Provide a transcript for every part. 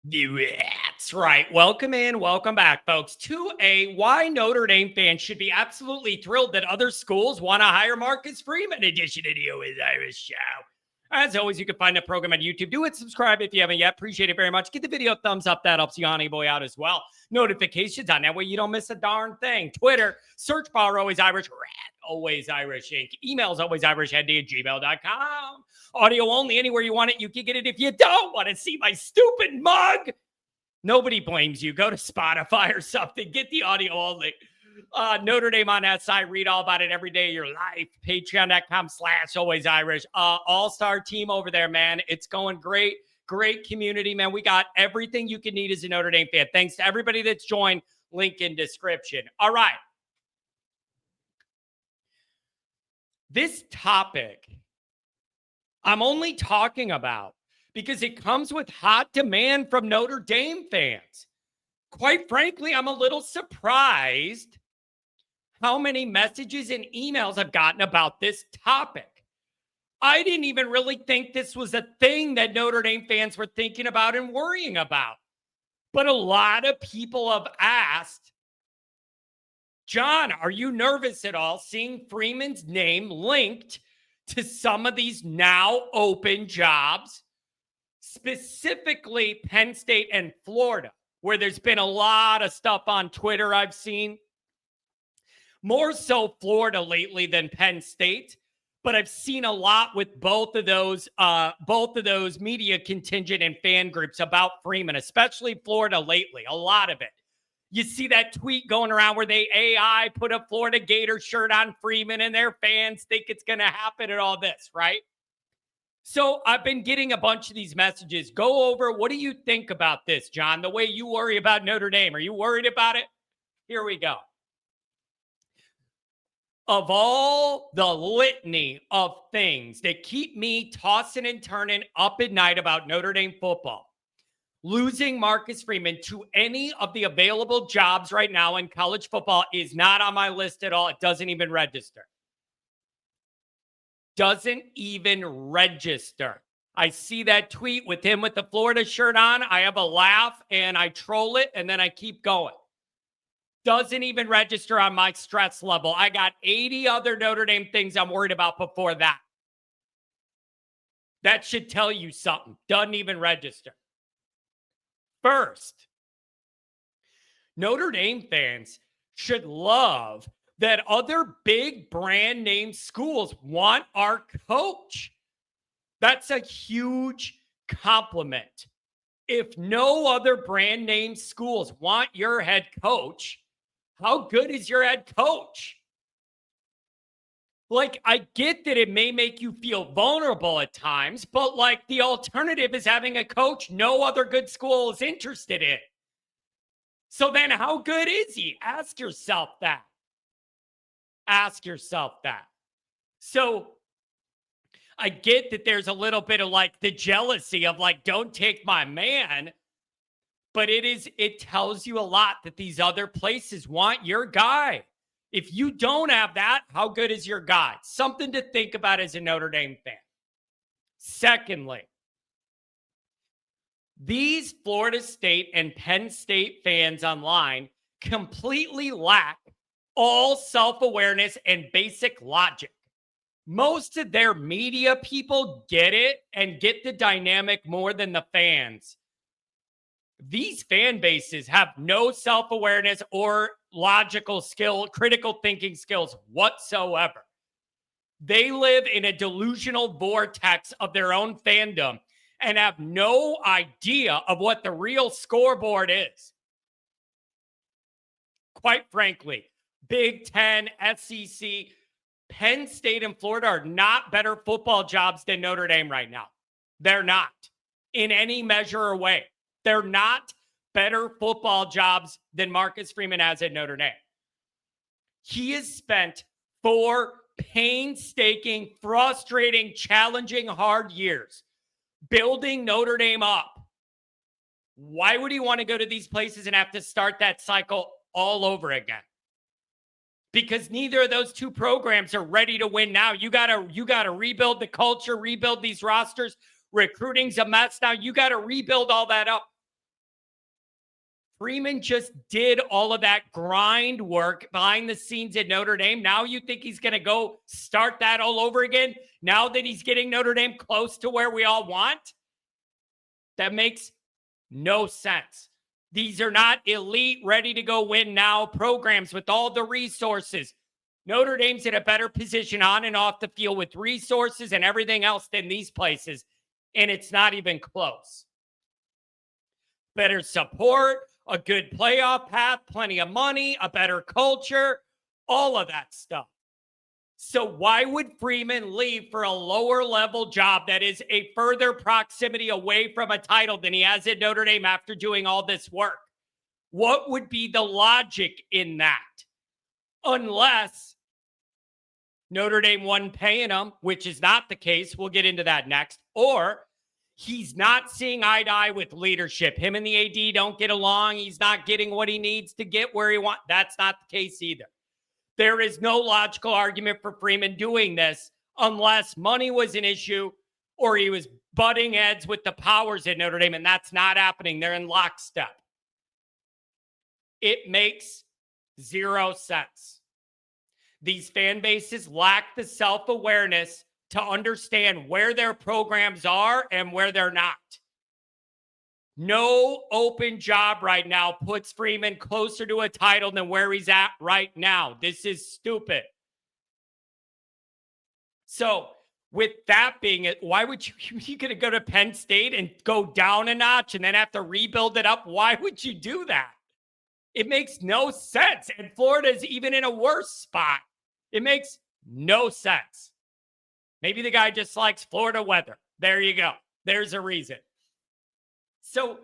That's right. Welcome in. Welcome back, folks, to a Why Notre Dame fans should be absolutely thrilled that other schools want to hire Marcus Freeman edition of the Always Irish Show. As always, you can find the program on YouTube. Do it, subscribe if you haven't yet. Appreciate it very much. Give the video a thumbs up. That helps Yanni Boy out as well. Notifications on that way you don't miss a darn thing. Twitter, search bar Always Irish, Always Irish Inc. Emails alwaysirishhead@gmail.com. Audio only, anywhere you want it, you can get it. If you don't want to see my stupid mug, nobody blames you. Go to Spotify or something. Get the audio only. Notre Dame on that side. Read all about it every day of your life. Patreon.com/alwaysirish. All-star team over there, man. It's going great. Great community, man. We got everything you can need as a Notre Dame fan. Thanks to everybody that's joined. Link in description. All right. This topic I'm only talking about because it comes with hot demand from Notre Dame fans. Quite frankly, I'm a little surprised how many messages and emails I've gotten about this topic. I didn't even really think this was a thing that Notre Dame fans were thinking about and worrying about. But a lot of people have asked, John, are you nervous at all seeing Freeman's name linked to some of these now open jobs, specifically Penn State and Florida, where there's been a lot of stuff on Twitter I've seen? More so Florida lately than Penn State, but I've seen a lot with both of those media contingent and fan groups about Freeman, especially Florida lately, a lot of it. You see that tweet going around where they AI put a Florida Gator shirt on Freeman and their fans think it's going to happen and all this, right? So I've been getting a bunch of these messages. Go over, what do you think about this, John? The way you worry about Notre Dame. Are you worried about it? Here we go. Of all the litany of things that keep me tossing and turning up at night about Notre Dame football, losing Marcus Freeman to any of the available jobs right now in college football is not on my list at all. It doesn't even register. Doesn't even register. I see that tweet with him with the Florida shirt on. I have a laugh and I troll it and then I keep going. Doesn't even register on my stress level. I got 80 other Notre Dame things I'm worried about before that. That should tell you something. Doesn't even register. First, Notre Dame fans should love that other big brand name schools want our coach. That's a huge compliment. If no other brand name schools want your head coach, how good is your head coach? Like, I get that it may make you feel vulnerable at times, but like the alternative is having a coach no other good school is interested in. So then how good is he? Ask yourself that. Ask yourself that. So I get that there's a little bit of like the jealousy of like, don't take my man. But it tells you a lot that these other places want your guy. If you don't have that, how good is your guy? Something to think about as a Notre Dame fan. Secondly, these Florida State and Penn State fans online completely lack all self-awareness and basic logic. Most of their media people get it and get the dynamic more than the fans. These fan bases have no self-awareness or logical skill, critical thinking skills whatsoever. They live in a delusional vortex of their own fandom and have no idea of what the real scoreboard is. Quite frankly, Big Ten, SEC, Penn State, and Florida are not better football jobs than Notre Dame right now. They're not in any measure or way. They're not better football jobs than Marcus Freeman has at Notre Dame. He has spent 4 painstaking, frustrating, challenging, hard years building Notre Dame up. Why would he want to go to these places and have to start that cycle all over again? Because neither of those two programs are ready to win now. You gotta rebuild the culture, rebuild these rosters. Recruiting's a mess now. You got to rebuild all that up. Freeman just did all of that grind work behind the scenes at Notre Dame. Now you think he's going to go start that all over again? Now that he's getting Notre Dame close to where we all want? That makes no sense. These are not elite, ready to go win now programs with all the resources. Notre Dame's in a better position on and off the field with resources and everything else than these places, and it's not even close. Better support, a good playoff path, plenty of money, a better culture, all of that stuff. So why would Freeman leave for a lower level job that is a further proximity away from a title than he has at Notre Dame after doing all this work? What would be the logic in that? Unless Notre Dame wasn't paying him, which is not the case. We'll get into that next. Or he's not seeing eye to eye with leadership. Him and the AD don't get along. He's not getting what he needs to get where he wants. That's not the case either. There is no logical argument for Freeman doing this unless money was an issue or he was butting heads with the powers at Notre Dame, and that's not happening. They're in lockstep. It makes zero sense. These fan bases lack the self-awareness to understand where their programs are and where they're not. No open job right now puts Freeman closer to a title than where he's at right now. This is stupid. So with that being it, why would you going to go to Penn State and go down a notch and then have to rebuild it up? Why would you do that? It makes no sense. And Florida's even in a worse spot. It makes no sense. Maybe the guy just likes Florida weather. There you go. There's a reason. So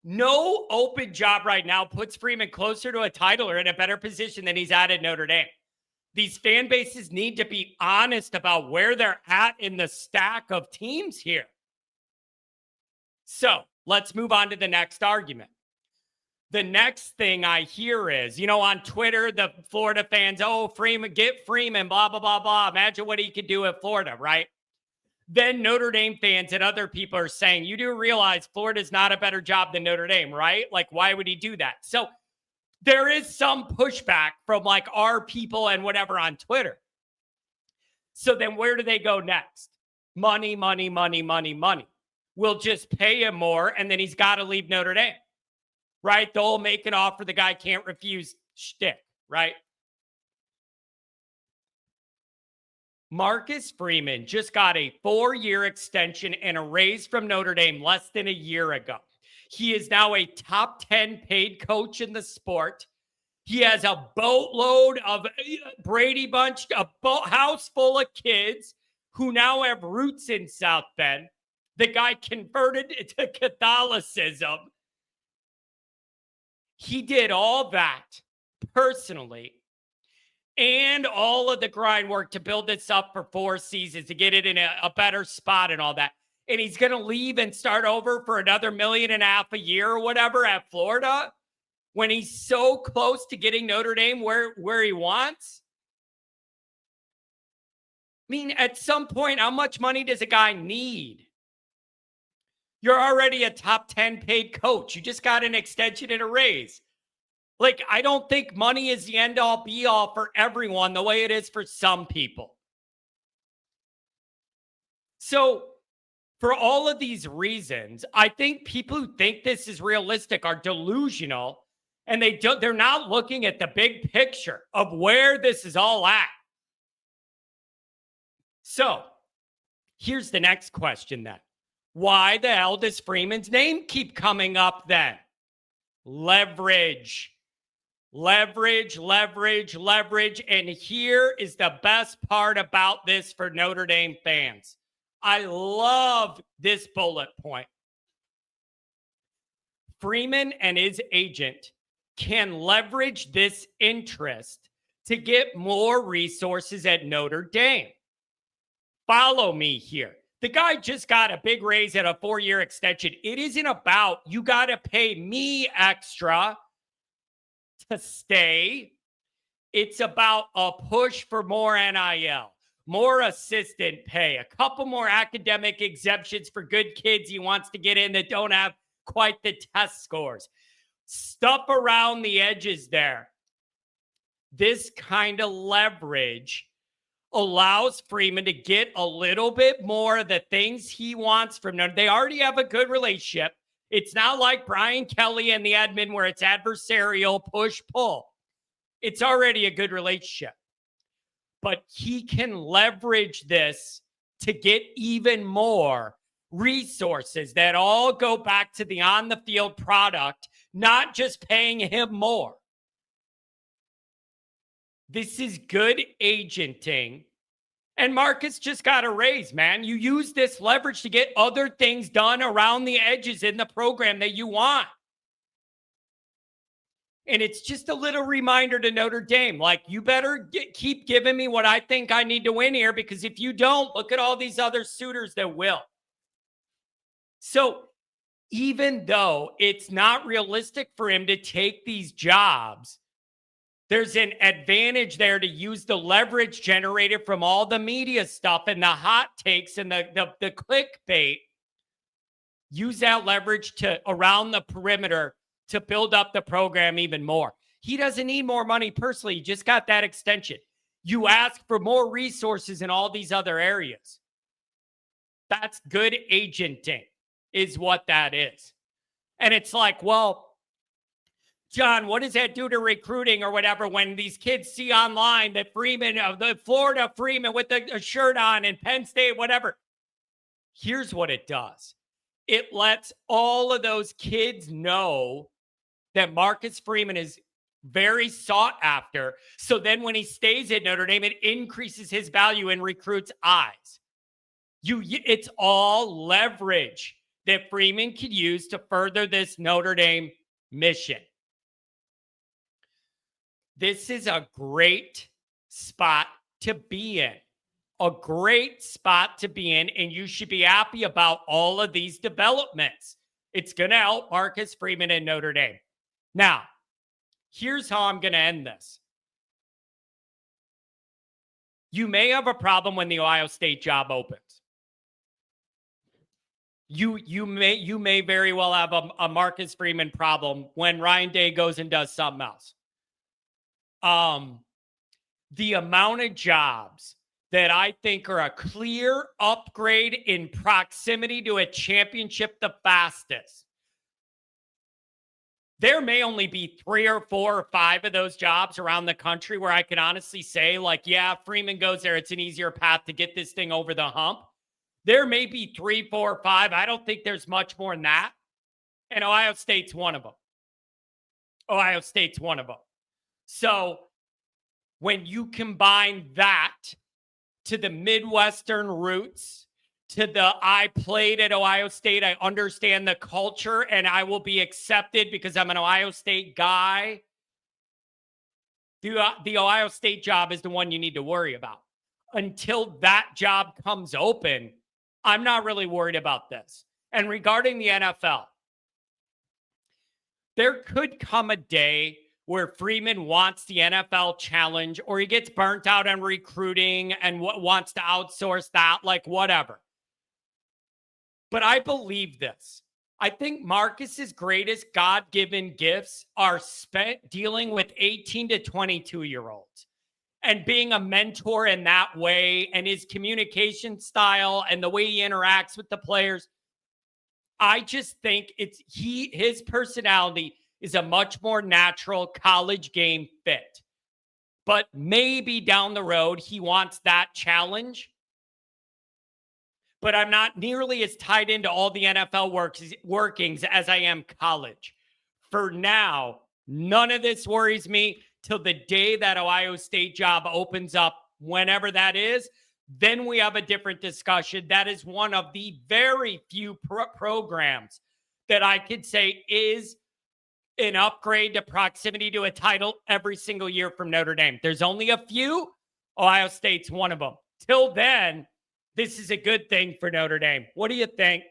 no open job right now puts Freeman closer to a title or in a better position than he's at Notre Dame. These fan bases need to be honest about where they're at in the stack of teams here. So let's move on to the next argument. The next thing I hear is, on Twitter, the Florida fans, Freeman, get Freeman, blah, blah, blah, blah. Imagine what he could do at Florida, right? Then Notre Dame fans and other people are saying, you do realize Florida's not a better job than Notre Dame, right? Like, why would he do that? So there is some pushback from like our people and whatever on Twitter. So then where do they go next? Money, money, money, money, money. We'll just pay him more and then he's got to leave Notre Dame, right? They'll make an offer the guy can't refuse shtick, right? Marcus Freeman just got a 4-year extension and a raise from Notre Dame less than a year ago. He is now a top 10 paid coach in the sport. He has a boatload of Brady Bunch, a house full of kids who now have roots in South Bend. The guy converted to Catholicism. He did all that personally and all of the grind work to build this up for 4 seasons, to get it in a better spot and all that. And he's going to leave and start over for another $1.5 million a year or whatever at Florida when he's so close to getting Notre Dame where he wants. I mean, at some point, how much money does a guy need? You're already a top 10 paid coach. You just got an extension and a raise. Like, I don't think money is the end all be all for everyone the way it is for some people. So for all of these reasons, I think people who think this is realistic are delusional, and they're not looking at the big picture of where this is all at. So here's the next question then. Why the hell does Freeman's name keep coming up then? Leverage. Leverage, leverage, leverage. And here is the best part about this for Notre Dame fans. I love this bullet point. Freeman and his agent can leverage this interest to get more resources at Notre Dame. Follow me here. The guy just got a big raise at a 4-year extension. It isn't about you got to pay me extra to stay. It's about a push for more NIL, more assistant pay, a couple more academic exemptions for good kids he wants to get in that don't have quite the test scores. stuff around the edges there. This kind of leverage allows Freeman to get a little bit more of the things he wants from them. They already have a good relationship. It's not like Brian Kelly and the admin where it's adversarial, push-pull. It's already a good relationship. But he can leverage this to get even more resources that all go back to the on-the-field product, not just paying him more. This is good agenting. And Marcus just got a raise, man. You use this leverage to get other things done around the edges in the program that you want. And it's just a little reminder to Notre Dame, like, you better keep giving me what I think I need to win here, because if you don't, look at all these other suitors that will. So even though it's not realistic for him to take these jobs, there's an advantage there to use the leverage generated from all the media stuff and the hot takes and the clickbait. Use that leverage to around the perimeter to build up the program even more. He doesn't need more money personally. He just got that extension. You ask for more resources in all these other areas. That's good agenting, is what that is. And it's like, well, John, what does that do to recruiting or whatever when these kids see online that Freeman, the Florida Freeman with a shirt on and Penn State, whatever? Here's what it does. It lets all of those kids know that Marcus Freeman is very sought after. So then when he stays at Notre Dame, it increases his value in recruits' eyes. It's all leverage that Freeman could use to further this Notre Dame mission. This is a great spot to be in. A great spot to be in, and you should be happy about all of these developments. It's going to help Marcus Freeman and Notre Dame. Now, here's how I'm going to end this. You may have a problem when the Ohio State job opens. You may very well have a Marcus Freeman problem when Ryan Day goes and does something else. The amount of jobs that I think are a clear upgrade in proximity to a championship the fastest. There may only be 3 or 4 or 5 of those jobs around the country where I can honestly say, like, yeah, Freeman goes there, it's an easier path to get this thing over the hump. There may be 3, 4, or 5. I don't think there's much more than that. And Ohio State's one of them. Ohio State's one of them. So when you combine that to the Midwestern roots, to the I played at Ohio State, I understand the culture, and I will be accepted because I'm an Ohio State guy. The Ohio State job is the one you need to worry about. Until that job comes open, I'm not really worried about this. And regarding the NFL, there could come a day where Freeman wants the NFL challenge, or he gets burnt out on recruiting and wants to outsource that, like whatever. But I believe this. I think Marcus's greatest God-given gifts are spent dealing with 18 to 22-year-olds and being a mentor in that way, and his communication style and the way he interacts with the players. I just think his personality is a much more natural college game fit. But maybe down the road, he wants that challenge. But I'm not nearly as tied into all the NFL workings as I am college. For now, none of this worries me till the day that Ohio State job opens up, whenever that is. Then we have a different discussion. That is one of the very few programs that I could say is an upgrade to proximity to a title every single year from Notre Dame. There's only a few. Ohio State's one of them. Till then, this is a good thing for Notre Dame. What do you think?